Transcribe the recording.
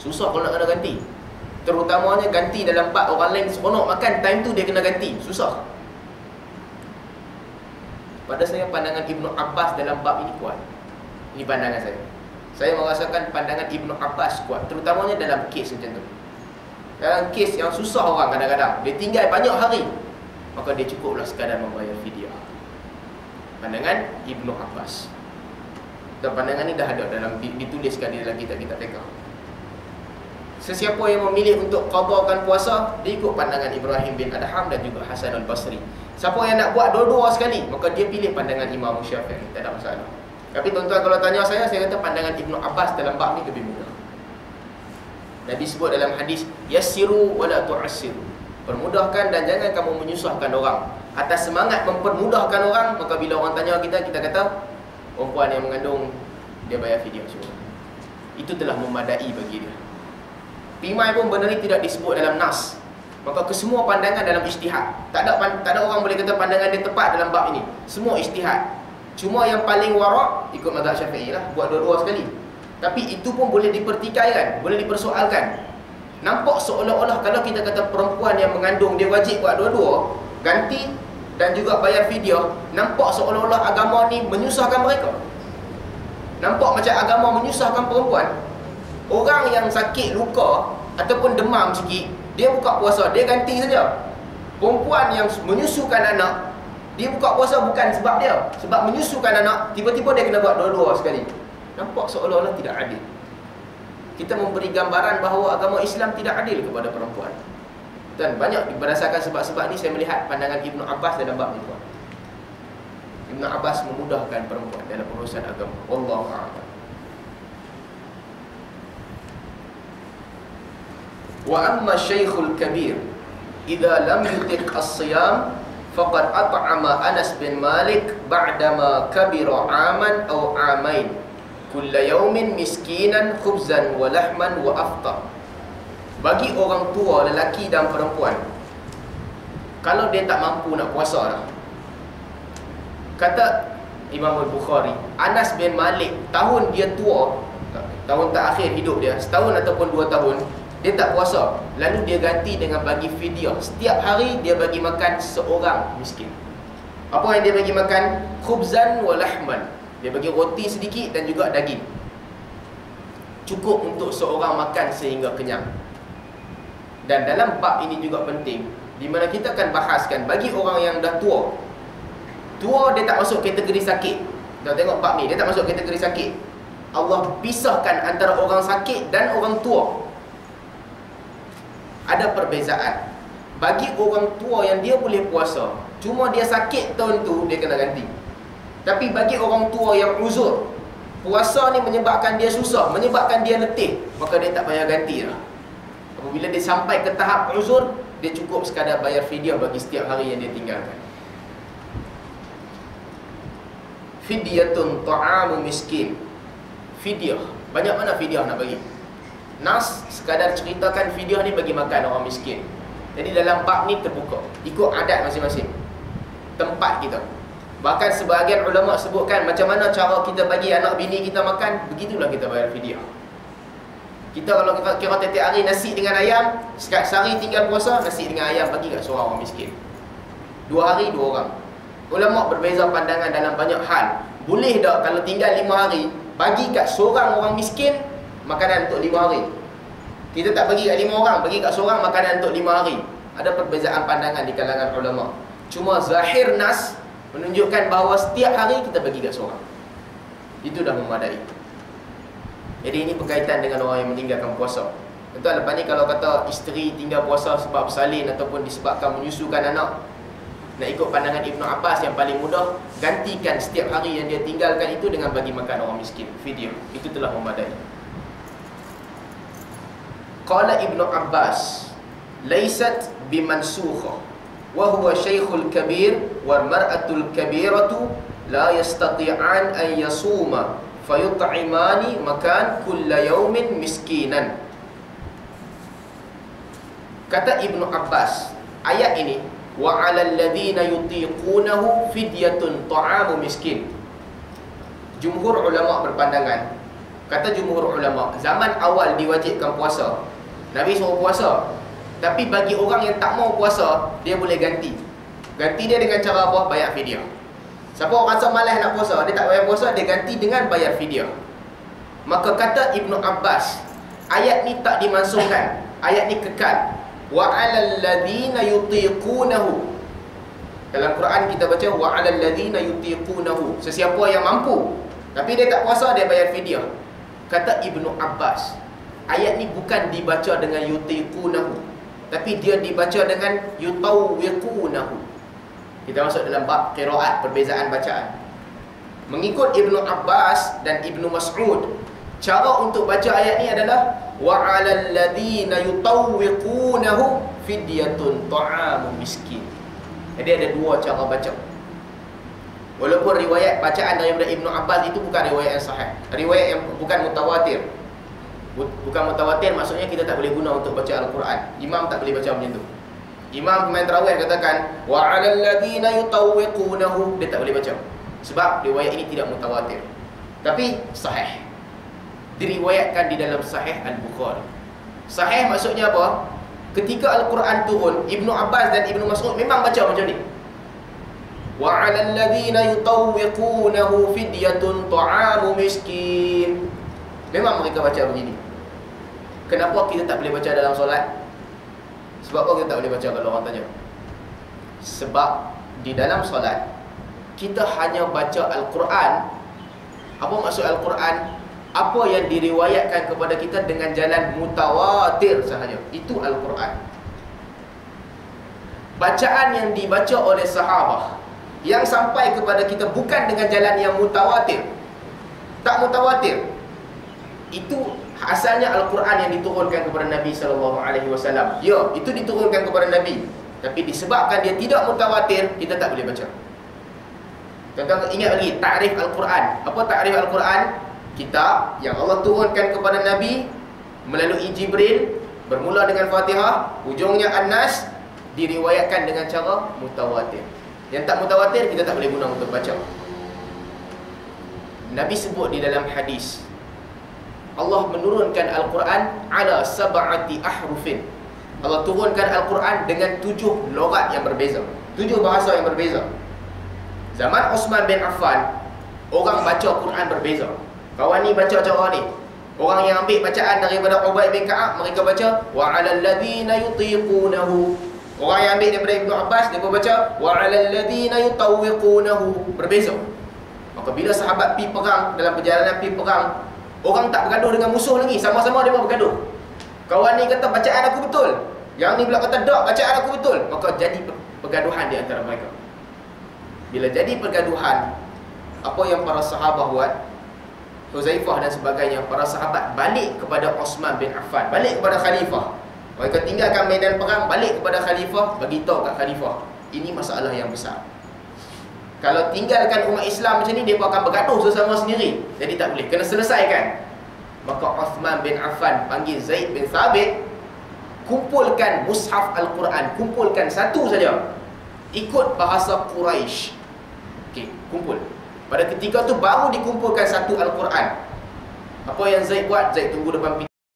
Susah kalau nak kena ganti. Terutamanya ganti dalam bab orang lain seronok makan, time tu dia kena ganti. Susah. Pada saya pandangan Ibnu Abbas dalam bab ini kuat. Ini pandangan saya. Saya merasakan pandangan Ibnu Abbas kuat, terutamanya dalam kes macam tu. Dalam kes yang susah orang kadang-kadang, dia tinggal banyak hari, maka dia cukuplah sekadar membayar fidyah. Pandangan Ibnu Abbas. Dan pandangan ini dah ada dalam, dituliskan di dalam kitab-kitab fiqh. Sesiapa yang memilih untuk qadakan puasa, dia ikut pandangan Ibrahim bin Adham dan juga Hasan al-Basri. Siapa yang nak buat dua-dua sekali, maka dia pilih pandangan Imam Syafi'i, tak ada masalah. Tapi tuan-tuan kalau tanya saya kata pandangan Ibnu Abbas dalam bab ni lebih mudah. Nabi sebut dalam hadis, yassiru wala tu'assiru. Permudahkan dan jangan kamu menyusahkan orang. Atas semangat mempermudahkan orang, maka bila orang tanya kita, kita kata perempuan yang mengandung dia bayar fidyah semua. Itu telah memadai bagi dia. Pimai pun benda ni tidak disebut dalam nas. Maka kesemua pandangan dalam ijtihad. Tak ada orang boleh kata pandangan dia tepat dalam bab ini. Semua ijtihad. Cuma yang paling warak ikut mazhab Syafi'i lah, buat dua-dua sekali. Tapi itu pun boleh dipertikaikan, boleh dipersoalkan. Nampak seolah-olah kalau kita kata perempuan yang mengandung dia wajib buat dua-dua, ganti dan juga bayar fidyah, nampak seolah-olah agama ni menyusahkan mereka. Nampak macam agama menyusahkan perempuan. Orang yang sakit luka ataupun demam sikit, dia buka puasa, dia ganti saja. Perempuan yang menyusukan anak, dia buka puasa bukan sebab dia, sebab menyusukan anak, tiba-tiba dia kena buat dua-dua sekali. Nampak seolah-olah tidak adil. Kita memberi gambaran bahawa agama Islam tidak adil kepada perempuan. Dan banyak berdasarkan sebab-sebab ni saya melihat pandangan Ibnu Abbas dalam bab itu. Ibnu Abbas memudahkan perempuan dalam urusan agama. Wallahu a'lam. Wa amma syaikhul kabir idza lam yutiq as-siyam faqad at'ama Anas bin Malik ba'dama kabira 'aman aw 'amain kulla yawmin miskinan khubzan wa lahman wa aftar. Bagi orang tua lelaki dan perempuan, kalau dia tak mampu nak puasa dah, kata Imam Al-Bukhari, Anas bin Malik tahun dia tua, tahun terakhir hidup dia, setahun ataupun 2 tahun, dia tak puasa. Lalu dia ganti dengan bagi fidyah. Setiap hari dia bagi makan seorang miskin. Apa yang dia bagi makan? Khubzan wa lahman. Dia bagi roti sedikit dan juga daging. Cukup untuk seorang makan sehingga kenyang. Dan dalam bab ini juga penting, di mana kita akan bahaskan bagi orang yang dah tua. Tua dia tak masuk kategori sakit. Kita tengok bab ni, dia tak masuk kategori sakit. Allah pisahkan antara orang sakit dan orang tua. Ada perbezaan. Bagi orang tua yang dia boleh puasa, cuma dia sakit tahun tu, dia kena ganti. Tapi bagi orang tua yang uzur, puasa ni menyebabkan dia susah, menyebabkan dia letih, maka dia tak payah ganti lah. Apabila dia sampai ke tahap uzur, dia cukup sekadar bayar fidyah bagi setiap hari yang dia tinggalkan. Fidyatun ta'amu miskin. Fidyah, banyak mana fidyah nak bagi? Nas sekadar ceritakan fidyah ni bagi makan orang miskin. Jadi dalam bab ni terbuka, ikut adat masing-masing tempat kita. Bahkan sebahagian ulama sebutkan macam mana cara kita bagi anak bini kita makan, begitulah kita bayar fidyah. Kita kalau kita kira tiap hari nasi dengan ayam, sehari tinggal puasa, nasi dengan ayam bagi kat seorang orang miskin. 2 hari 2 orang. Ulama berbeza pandangan dalam banyak hal. Boleh tak kalau tinggal 5 hari, bagi kat seorang orang miskin makanan untuk 5 hari. Kita tak bagi kat 5 orang, bagi kat seorang makanan untuk 5 hari. Ada perbezaan pandangan di kalangan ulama. Cuma zahir nas menunjukkan bahawa setiap hari kita bagi kat seorang. Itu dah memadai. Jadi ini berkaitan dengan orang yang meninggalkan puasa. Tentu lepas ni kalau kata isteri tinggal puasa sebab bersalin ataupun disebabkan menyusukan anak, nak ikut pandangan Ibnu Abbas yang paling mudah, gantikan setiap hari yang dia tinggalkan itu dengan bagi makan orang miskin, fidyah. Itu telah memadai. Qala Ibnu Abbas, laysat bimansukha wa huwa syaikhul kabir wal mar'atul kabiratu la yastati'an an yasuma fayut'imani makan kulla yawmin miskinan. Kata Ibnu Abbas, ayat ini wa 'alal ladzina yutiqunahu fidyatun ta'amu miskin. Jumhur ulama berpandangan Kata jumhur ulama, zaman awal diwajibkan puasa, Nabi suruh puasa. Tapi bagi orang yang tak mau puasa, dia boleh ganti. Ganti dia dengan cara apa? Bayar fidyah. Siapa orang rasa malas nak puasa, dia tak bayar puasa, dia ganti dengan bayar fidyah. Maka kata Ibnu Abbas, ayat ni tak dimansungkan, ayat ni kekal. Wa 'alal ladzina yutiqunahu. Dalam Quran kita baca wa 'alal ladzina yutiqunahu. Sesiapa yang mampu tapi dia tak puasa, dia bayar fidyah. Kata Ibnu Abbas, ayat ni bukan dibaca dengan yutiqunahu, tapi dia dibaca dengan yutawwiqunahu. Kita masuk dalam bab qiraat, perbezaan bacaan. Mengikut Ibnu Abbas dan Ibnu Mas'ud, cara untuk baca ayat ni adalah wa 'alal ladzina yutawwiqunahu fidyatun ta'amu miskin. Jadi ada dua cara baca. Walaupun riwayat bacaan daripada Ibnu Abbas itu bukan riwayat yang sahih, riwayat yang bukan mutawatir. Bukan mutawatir maksudnya kita tak boleh guna untuk baca Al-Quran. Imam tak boleh baca macam tu. Imam pemain tarawih katakan wa 'alal ladzina yutawwiqunahu, dia tak boleh baca sebab riwayat ini tidak mutawatir. Tapi sahih, diriwayatkan di dalam Sahih Al-Bukhari. Sahih maksudnya apa? Ketika Al-Quran turun, Ibnu Abbas dan Ibnu Mas'ud memang baca macam ni. Wa 'alal ladzina yutawwiqunahu fidyatun ta'amu miskin. Memang mereka baca begini. Kenapa kita tak boleh baca dalam solat? Sebab apa kita tak boleh baca kalau orang tanya? Sebab di dalam solat kita hanya baca Al-Quran. Apa maksud Al-Quran? Apa yang diriwayatkan kepada kita dengan jalan mutawatir sahaja. Itu Al-Quran. Bacaan yang dibaca oleh sahabah yang sampai kepada kita bukan dengan jalan yang mutawatir, tak mutawatir, itu asalnya Al-Quran yang diturunkan kepada Nabi SAW. Ya, itu diturunkan kepada Nabi, tapi disebabkan dia tidak mutawatir, kita tak boleh baca. Tuan-tuan ingat lagi takrif Al-Quran. Apa takrif Al-Quran? Kitab yang Allah turunkan kepada Nabi melalui Jibril, bermula dengan Fatihah, ujungnya An-Nas, diriwayatkan dengan cara mutawatir. Yang tak mutawatir kita tak boleh guna untuk baca. Nabi sebut di dalam hadis, Allah menurunkan Al-Quran ala sab'ati ahrufin. Allah turunkan Al-Quran dengan 7 logat yang berbeza, 7 bahasa yang berbeza. Zaman Osman bin Affan, orang baca Quran berbeza. Kawan ni baca cara ni. Orang yang ambil bacaan daripada Ubay bin Ka'ab, mereka baca wa 'alal ladzina yutiqunahu. Orang yang ambil daripada Ibnu Abbas, dia baca wa 'alal ladzina yutawwiqunahu. Berbeza. Maka bila sahabat pi perang, dalam perjalanan pi perang, orang tak bergaduh dengan musuh lagi, sama-sama dia bergaduh. Kawan ni kata bacaan aku betul, yang ni pula kata tak, bacaan aku betul. Maka jadi pergaduhan di antara mereka. Bila jadi pergaduhan, apa yang para sahabat buat? Huzaifah dan sebagainya, para sahabat balik kepada Osman bin Affan, balik kepada khalifah. Mereka tinggalkan medan perang, balik kepada khalifah, bagi tahu kat khalifah, ini masalah yang besar. Kalau tinggalkan umat Islam macam ni, mereka akan bergaduh sesama sendiri. Jadi tak boleh, kena selesaikan. Maka Uthman bin Affan panggil Zaid bin Thabit, kumpulkan mushaf Al-Quran, kumpulkan satu saja, ikut bahasa Quraisy. Okey, kumpul. Pada ketika tu baru dikumpulkan satu Al-Quran. Apa yang Zaid buat? Zaid tunggu depan pintu.